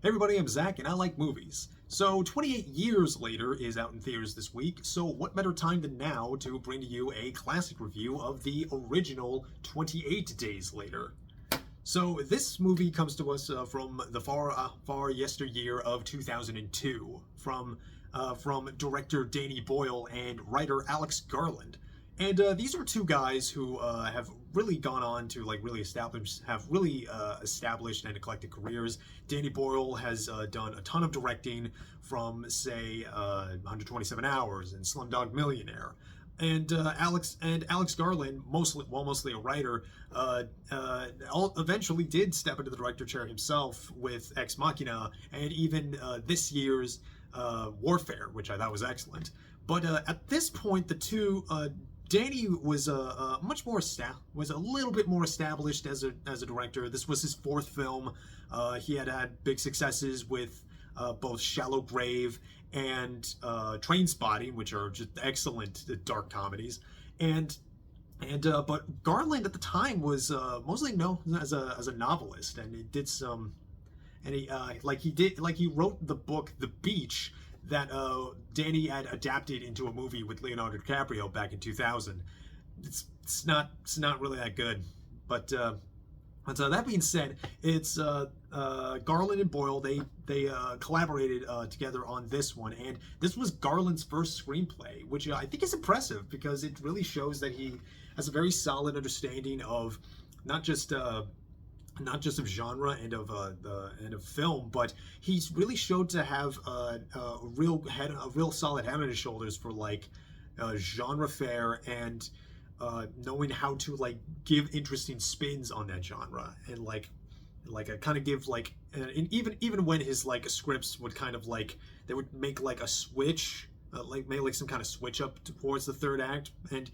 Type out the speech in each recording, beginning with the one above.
Hey everybody, I'm Zach and I like movies. So 28 Years Later is out in theaters this week, so what better time than now to bring to you a classic review of the original 28 Days Later. So this movie comes to us from the far yesteryear of 2002, from director Danny Boyle and writer Alex Garland. And these are two guys who have really gone on to established and eclectic careers. Danny Boyle has done a ton of directing, from say 127 Hours and Slumdog Millionaire. And Alex Garland, mostly a writer, eventually did step into the director chair himself with Ex Machina, and even this year's Warfare, which I thought was excellent. But at this point, the two Danny was a little bit more established as a director. This was his fourth film. He had big successes with both Shallow Grave and Trainspotting, which are just excellent dark comedies. But Garland at the time was mostly known as a novelist, and he did some, and he wrote the book The Beach that Danny had adapted into a movie with Leonardo DiCaprio back in 2000. It's not really that good, but that being said, it's Garland and Boyle. They collaborated together on this one, and this was Garland's first screenplay, which I think is impressive because it really shows that he has a very solid understanding of not just of genre and of film, but he's really showed to have a real solid head on his shoulders for genre fare and knowing how to give interesting spins on that genre, and kind of give and even when his scripts would kind of they would make a switch, make some kind of switch up towards the third act, and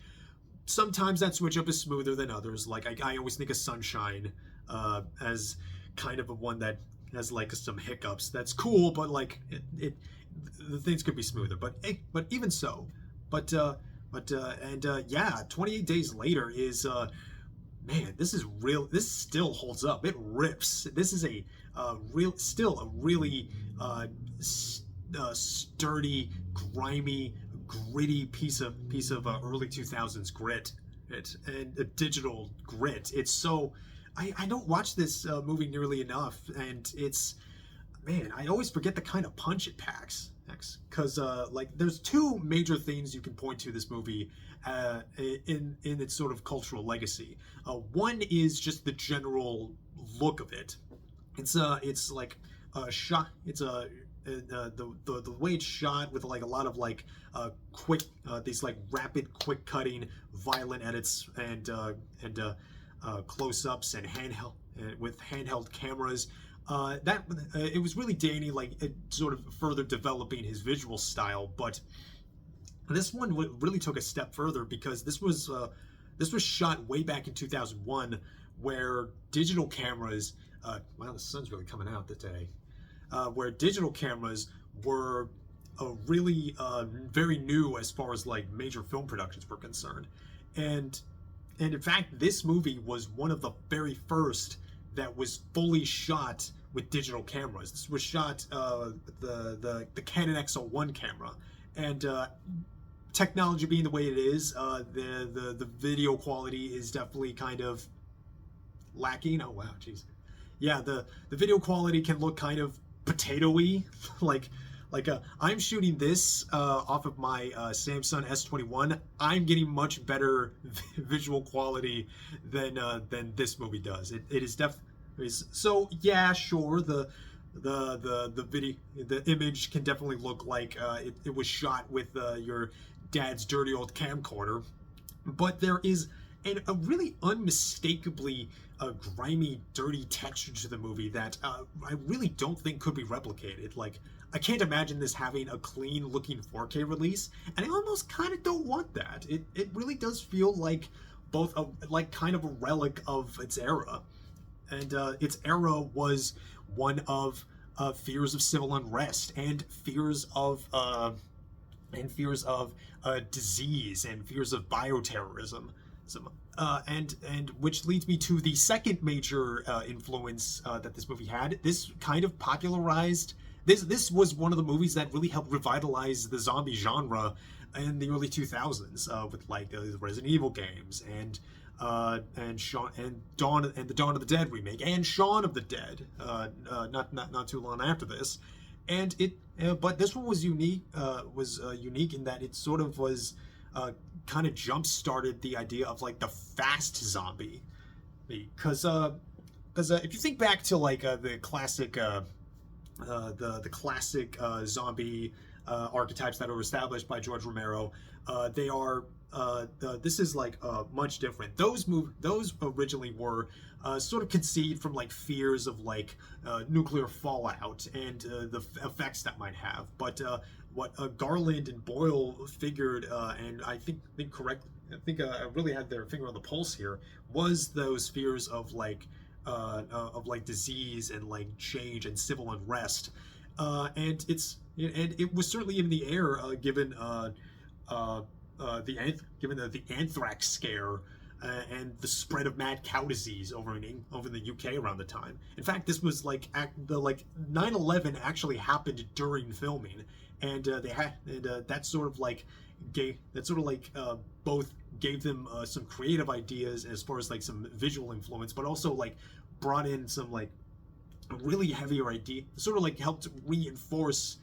sometimes that switch up is smoother than others. I always think of Sunshine as kind of a one that has some hiccups. That's cool, but the things could be smoother. But even so, 28 Days Later is man, this is real. This still holds up. It rips. This is still a really sturdy, grimy, gritty piece of early 2000s grit. And a digital grit. It's so. I don't watch this movie nearly enough, and I always forget the kind of punch it packs. Because there's two major themes you can point to this movie in its sort of cultural legacy. One is just the general look of it. It's shot. It's the way it's shot with a lot of quick these rapid, quick cutting, violent edits and close-ups and handheld cameras. It was really Danny sort of further developing his visual style, but this one really took a step further because this was shot way back in 2001, where digital cameras wow, the sun's really coming out today, where digital cameras were really very new as far as major film productions were concerned, and in fact, this movie was one of the very first that was fully shot with digital cameras. This was shot the Canon XL1 camera, and technology being the way it is, the video quality is definitely kind of lacking. Oh wow, jeez, yeah, the video quality can look kind of potato-y, I'm shooting this off of my Samsung S21. I'm getting much better visual quality than this movie does. It is definitely so. Yeah, sure. The video, the image can definitely look like it was shot with your dad's dirty old camcorder, but there is a really unmistakably grimy, dirty texture to the movie that I really don't think could be replicated. I can't imagine this having a clean-looking 4K release, and I almost kind of don't want that. It really does feel like both kind of a relic of its era, and its era was one of fears of civil unrest and fears of disease and fears of bioterrorism. And which leads me to the second major influence that this movie had. This kind of popularized. This was one of the movies that really helped revitalize the zombie genre in the early 2000s with like the Resident Evil games and Dawn and the Dawn of the Dead remake and Shaun of the Dead. Not too long after this, and but this one was unique. Unique in that it sort of was. Kind of jump started the idea of like the fast zombie, because if you think back to like the classic the classic zombie archetypes that were established by George Romero, they are this is like much different. Those originally were sort of conceived from like fears of like nuclear fallout and the effects that might have, but what Garland and Boyle figured, and I think I really had their finger on the pulse here, was those fears of like disease and like change and civil unrest, and it was certainly in the air given the anthrax scare. And the spread of mad cow disease over in the UK around the time. In fact, this was like 9/11 actually happened during filming, and that sort of like both gave them some creative ideas as far as like some visual influence, but also like brought in some like really heavier idea, sort of like helped reinforce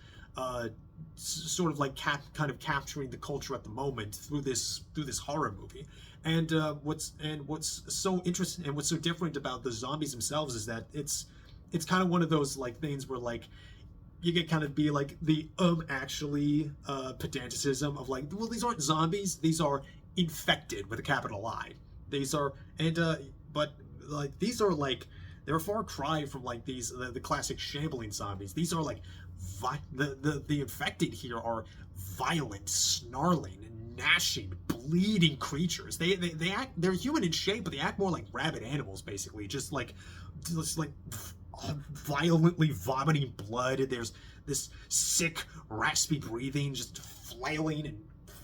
sort of like kind of capturing the culture at the moment through this horror movie. And what's so interesting and what's so different about the zombies themselves is that it's kind of one of those like things where like you get kind of be like the actually pedanticism of like, well, these aren't zombies, these are infected with a capital I. These are but like these are like they're a far cry from like these the classic shambling zombies. These are like the infected here are violent, snarling, gnashing, bleeding creatures. They're human in shape, but they act more like rabid animals, basically. Just like violently vomiting blood. There's this sick, raspy breathing, just flailing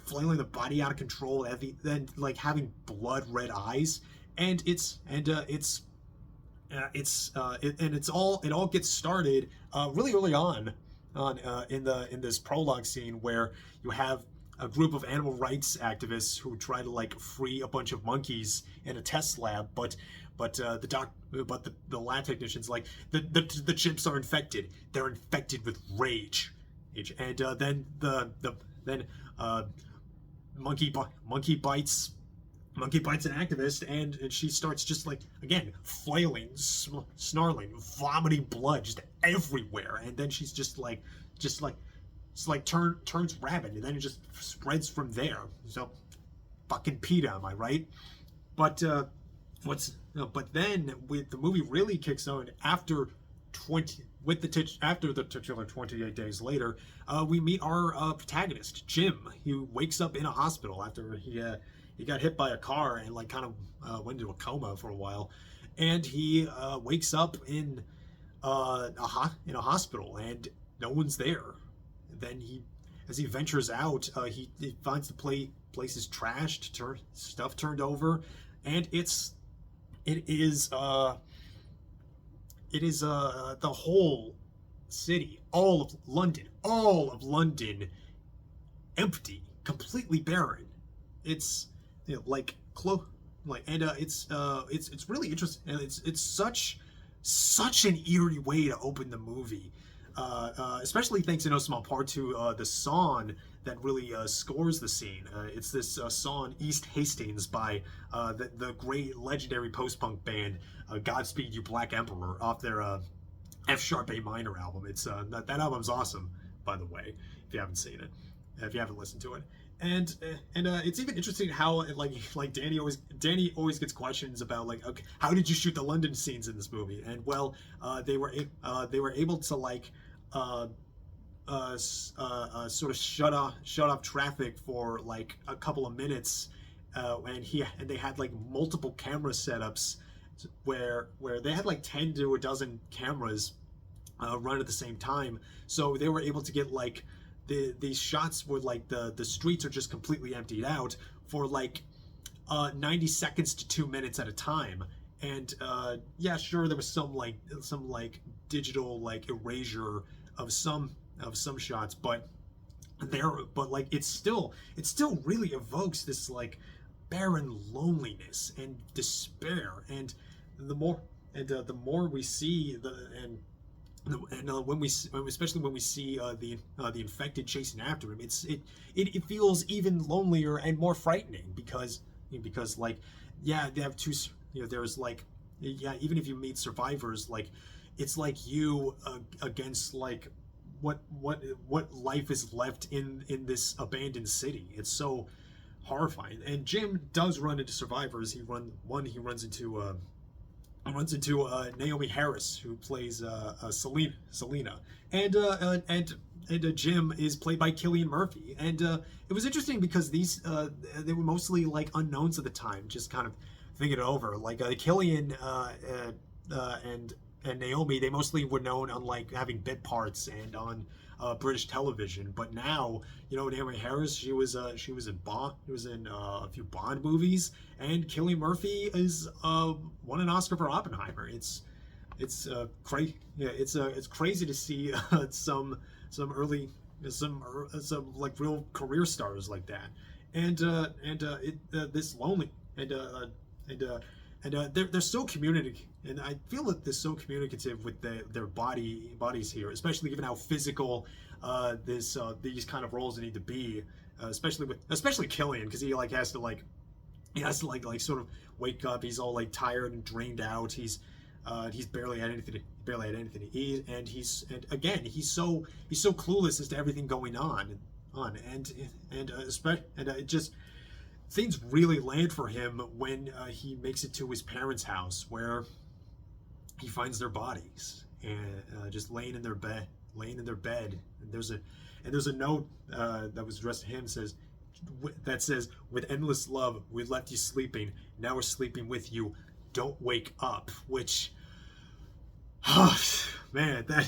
the body out of control. Then like having blood red eyes, and it all gets started really early on in this prologue scene where you have a group of animal rights activists who try to like free a bunch of monkeys in a test lab, but the lab technicians like the chimps are infected. They're infected with rage, and then monkey bites an activist, and she starts just like again flailing, snarling, vomiting blood just everywhere, and then she's just turns rabid, and then it just spreads from there. So fucking PETA, am I right? But but then the movie really kicks on after the titular 28 days later. We meet our protagonist Jim. He wakes up in a hospital after he got hit by a car and like kind of went into a coma for a while, and he wakes up in a hospital and no one's there. Then as he ventures out, he finds the place is trashed, stuff turned over, and it is the whole city, all of London, empty, completely barren. It's it's really interesting, and it's such an eerie way to open the movie. Especially thanks in no small part to the song that really scores the scene. It's this song East Hastings by the great legendary post-punk band Godspeed You Black Emperor off their F sharp A minor album. It's that album's awesome, by the way, if you haven't seen it, if you haven't listened to it. And it's even interesting how like Danny always gets questions about like, okay, how did you shoot the London scenes in this movie? And well, they were able to like sort of shut off traffic for like a couple of minutes, and they had like multiple camera setups where they had like 10 to a dozen cameras run at the same time, so they were able to get like these shots where like the streets are just completely emptied out for like 90 seconds to 2 minutes at a time. And yeah, sure, there was some digital like erasure of some shots, but like it still really evokes this like barren loneliness and despair. And the more we see when we especially when we see the infected chasing after him, it feels even lonelier and more frightening because like, yeah, they have two, there's like, yeah, even if you meet survivors, like it's like you against like what life is left in this abandoned city. It's so horrifying. And Jim does run into survivors. He runs into Naomi Harris, who plays Selena, and Jim is played by Cillian Murphy. And it was interesting because these they were mostly like unknowns at the time. Just kind of thinking it over, like Cillian and Naomi, they mostly were known on like having bit parts and on British television. But now, Naomi Harris, she was in a few Bond movies, and Cillian Murphy is won an Oscar for Oppenheimer. It's crazy to see some like real career stars like that, and this lonely and they're so communicative, and I feel that they're so communicative with their bodies here, especially given how physical these kind of roles need to be, especially Cillian, because he has to sort of wake up. He's all like tired and drained out. He's barely had anything to eat, and he's so clueless as to everything going on, and it just, things really land for him when he makes it to his parents' house, where he finds their bodies and just laying in their bed. And there's a note that was addressed to him, that says, "With endless love, we left you sleeping. Now we're sleeping with you. Don't wake up." Which, oh man, that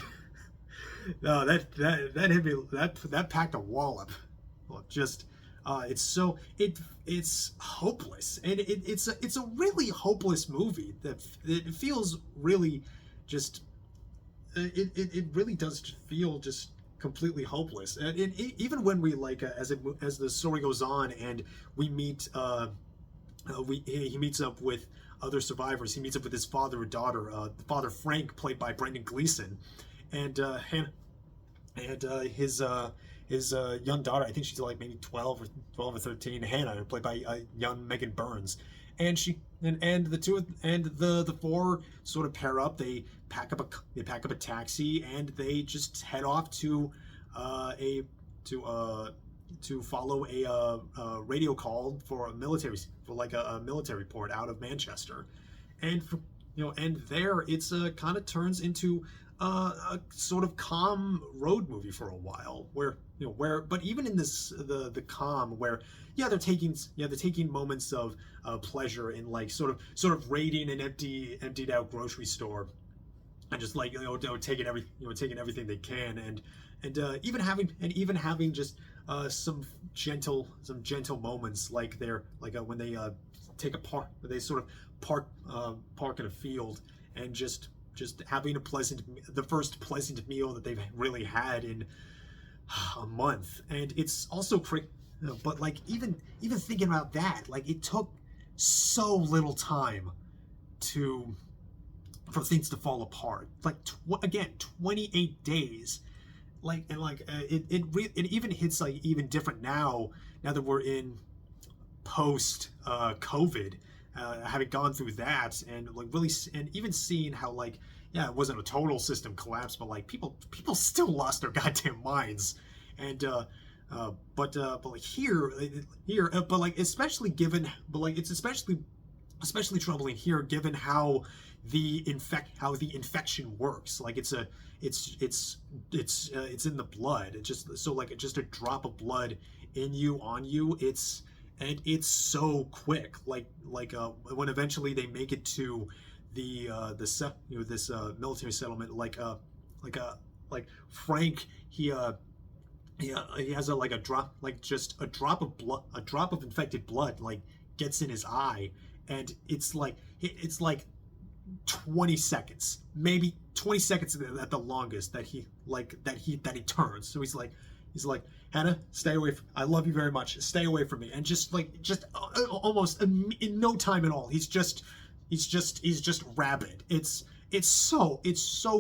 hit me. That packed a wallop. Well, just. It's hopeless, and it's a really hopeless movie. That it feels really just it really does feel just completely hopeless. And even when we as the story goes on and we meet he meets up with other survivors. He meets up with his father and daughter. The father, Frank, played by Brendan Gleeson, and his young daughter, I think she's like maybe 12 or 13, Hannah, played by young Megan Burns. And the four sort of pair up. They pack up a taxi, and they just head off to follow a radio call for a military port out of Manchester. And and there it's kind of turns into a sort of calm road movie for a while, but even in this the calm, where they're taking moments of pleasure in like sort of raiding an emptied out grocery store, and just like taking everything they can, and even having just some gentle moments, like when they they sort of park in a field, and just having the first pleasant meal that they've really had in a month. And it's also but like even thinking about that, like it took so little time for things to fall apart. Like 28 days. It even hits like even different now that we're in post COVID. Having gone through that, and like really, and even seeing how like, it wasn't a total system collapse, but like people still lost their goddamn minds. And but like here, but like it's especially troubling here, given how the infection works. Like it's in the blood. It's just a drop of blood in you, on you. It's so quick. When eventually they make it to this military settlement, like Frank, he has a drop of infected blood, like gets in his eye, and it's like 20 seconds, maybe 20 seconds at the longest that he turns. So he's like, Hannah, stay away I love you very much, stay away from me. And just almost in no time at all, he's just rabid. It's so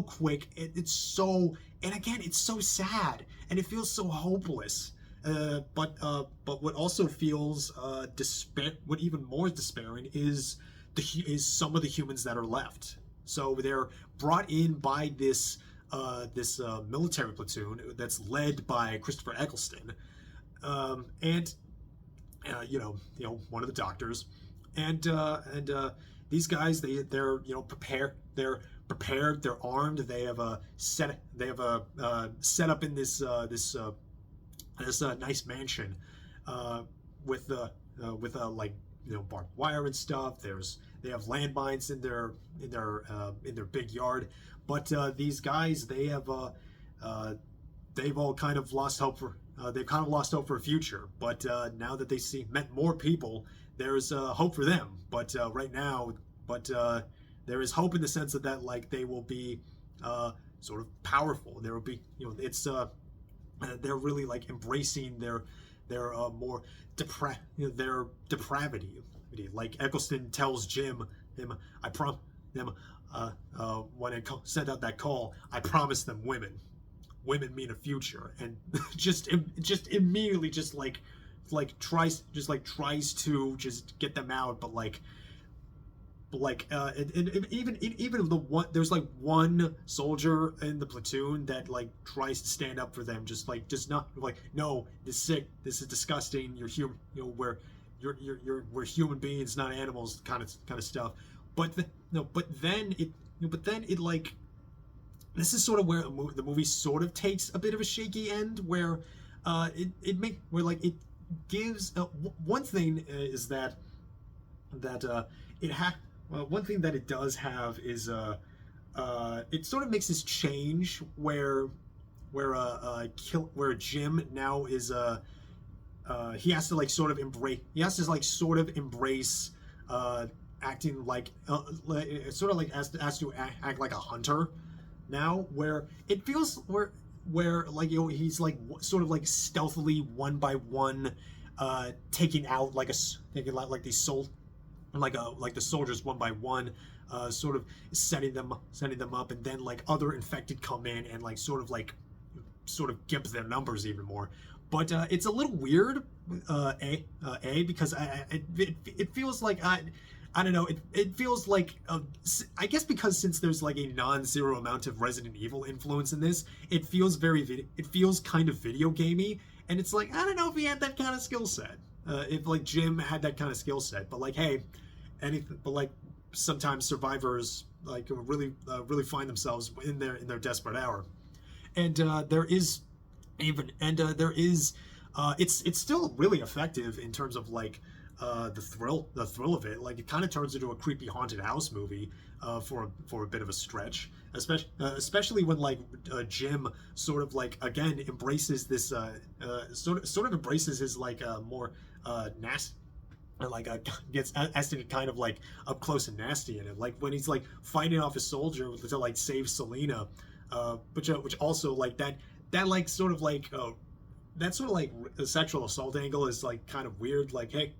quick. It's so, and again, it's so sad, and it feels so hopeless. But what also feels what even more despairing is some of the humans that are left. So they're brought in by this military platoon that's led by Christopher Eccleston, and one of the doctors, and these guys, they're prepared. They're prepared. They're armed. They have a set up in this nice mansion with barbed wire and stuff. They have landmines in their big yard. But these guys, they've all kind of lost hope for a future. But now that they met more people, there's hope for them. But right now, there is hope in the sense that like they will be sort of powerful. There will be, they're really like embracing their more their depravity. Like Eccleston tells Jim, I promise them when I sent out that call, I promised them women. Women mean a future, and just immediately tries to just get them out, but even the one, there's like one soldier in the platoon that like tries to stand up for them, just not like, no, this is sick, this is disgusting, you're human, we're human beings, not animals, kind of stuff. But then it like, this is sort of where the movie sort of takes a bit of a shaky end, where it gives one thing is that one thing that it does have is it sort of makes this change where Jim now is he has to sort of embrace acting like sort of like has to act like a hunter now, where it feels where like he's like sort of like stealthily one by one taking out like these like the soldiers one by one, sort of setting them up, and then like other infected come in and like sort of gimp their numbers even more. But it's a little weird, because it feels like I don't know. It feels like I guess because since there's like a non-zero amount of Resident Evil influence in this, it feels kind of video gamey, and it's like, I don't know if he had that kind of skill set. If like Jim had that kind of skill set, but like, hey, but like sometimes survivors like really find themselves in their desperate hour, and it's still really effective in terms of like the thrill of it. Like, it kind of turns into a creepy haunted house movie for a bit of a stretch, especially when like Jim sort of like again embraces this sort of embraces his like more nasty, like gets has to get kind of like up close and nasty in it, like when he's like fighting off a soldier to like save Selena, which also like that like sort of like that sort of like a sexual assault angle is like kind of weird. Like, hey,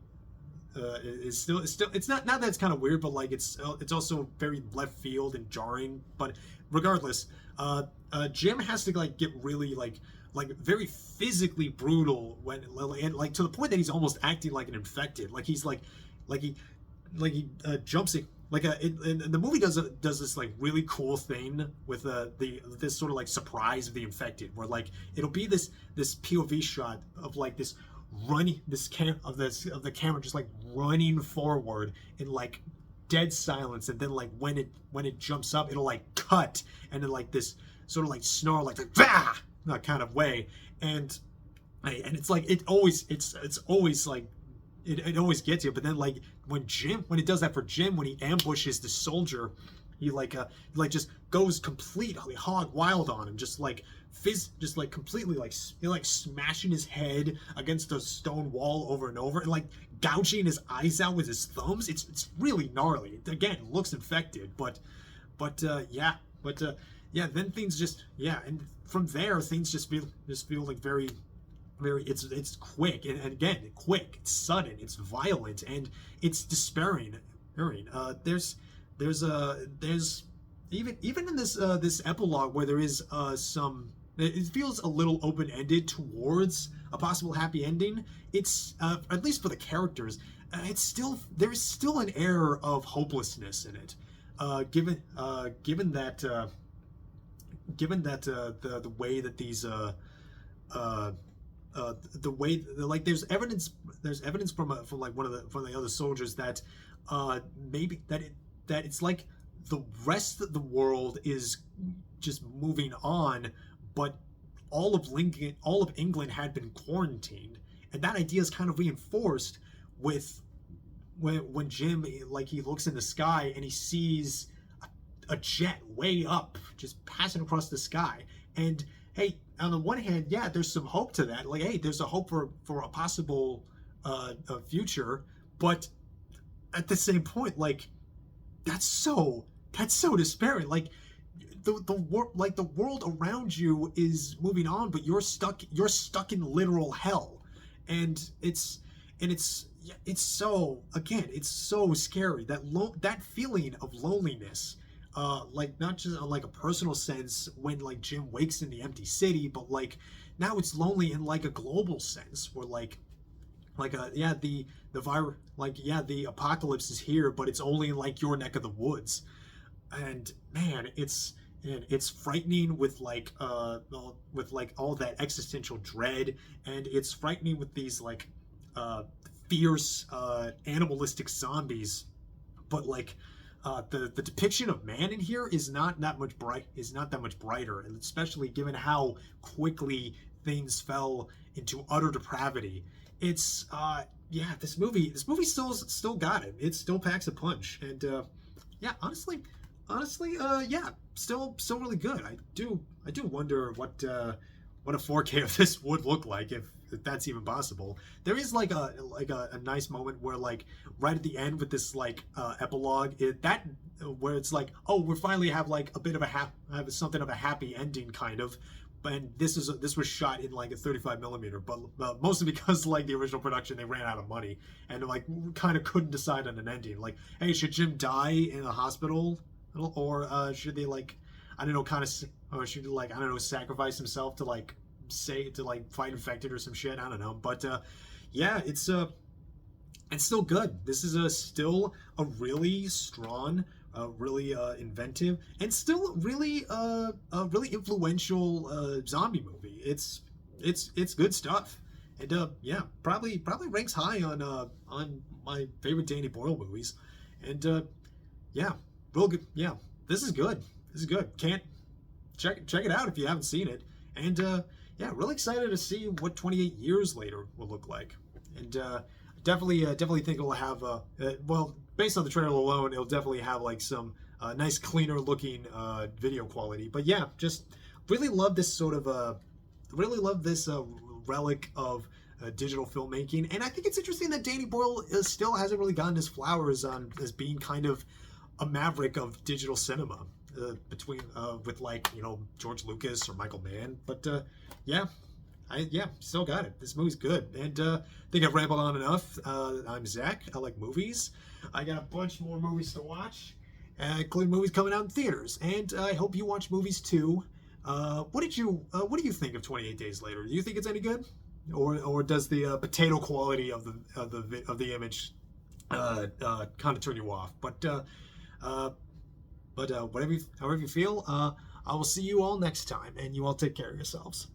it's still it's not that it's kind of weird, but like it's also very left field and jarring. But regardless, Jim has to like get really like very physically brutal when like to the point that he's almost acting like an infected. Like he's like he jumps in. Like and the movie does this like really cool thing with this sort of like surprise of the infected, where like it'll be this POV shot of like this running of the camera just like running forward in like dead silence, and then like when it jumps up, it'll like cut, and then like this sort of like snarl like bah! That kind of way, and it's like it's always like it always gets you. But then like when it does that for Jim, when he ambushes the soldier he like just goes completely hog wild on him, just like just like completely like smashing his head against a stone wall over and over, and like gouging his eyes out with his thumbs. It's really gnarly. Again, looks infected, but yeah, yeah. Then things just and from there things just feel like very it's quick, and again quick, it's sudden, it's violent, and it's despairing. There's even in this epilogue where there is some, it feels a little open-ended towards a possible happy ending. It's at least for the characters, there is still an air of hopelessness in it, given that the way that these the way, like, there's evidence from like one of the other soldiers that maybe that it's like the rest of the world is just moving on, but all of England had been quarantined, and that idea is kind of reinforced with when Jim, like, he looks in the sky and he sees a jet way up just passing across the sky. And hey, on the one hand, yeah, there's some hope to that. Like, hey, there's a hope for a possible a future, but at the same point, like, that's so despairing. Like, the world around you is moving on, but you're stuck in literal hell, and it's so, again, it's so scary, that feeling of loneliness, like, not just on like a personal sense when like Jim wakes in the empty city, but like now it's lonely in like a global sense, where the virus, like, yeah, the apocalypse is here, but it's only in like your neck of the woods. And man, it's frightening with like all that existential dread, and it's frightening with these like fierce animalistic zombies. But like the depiction of man in here is not that much brighter, and especially given how quickly things fell into utter depravity. It's this movie still got it. It still packs a punch, and yeah, honestly, yeah, still really good. I do wonder what a 4K of this would look like, if that's even possible. There is like a nice moment where, like, right at the end with this like epilogue, where it's like, oh, we finally have like a bit of have something of a happy ending, kind of. And this was shot in like a 35 millimeter, but mostly because like the original production, they ran out of money and like kind of couldn't decide on an ending. Like, hey, should Jim die in a hospital, or should they, like, I don't know, or should he, like, I don't know, sacrifice himself to like fight infected or some shit? I don't know, but yeah, it's still good. This is still a really strong, really inventive, and still really really influential zombie movie. It's good stuff, and yeah, probably ranks high on my favorite Danny Boyle movies, and yeah, real good. Yeah, this is good. Can't check it out if you haven't seen it, and yeah, really excited to see what 28 years later will look like, and definitely think it'll have well, based on the trailer alone, it'll definitely have like some nice, cleaner looking video quality. But yeah, just really love this sort of relic of digital filmmaking, and I think it's interesting that Danny Boyle still hasn't really gotten his flowers on as being kind of a maverick of digital cinema, between with, like, you know, George Lucas or Michael Mann. But yeah, still got it. This movie's good, and I think I've rambled on enough. I'm Zach. I like movies. I got a bunch more movies to watch, including movies coming out in theaters, and I hope you watch movies too. What do you think of 28 Days Later? Do you think it's any good, or does the potato quality of the image kind of turn you off? But however you feel, I will see you all next time, and you all take care of yourselves.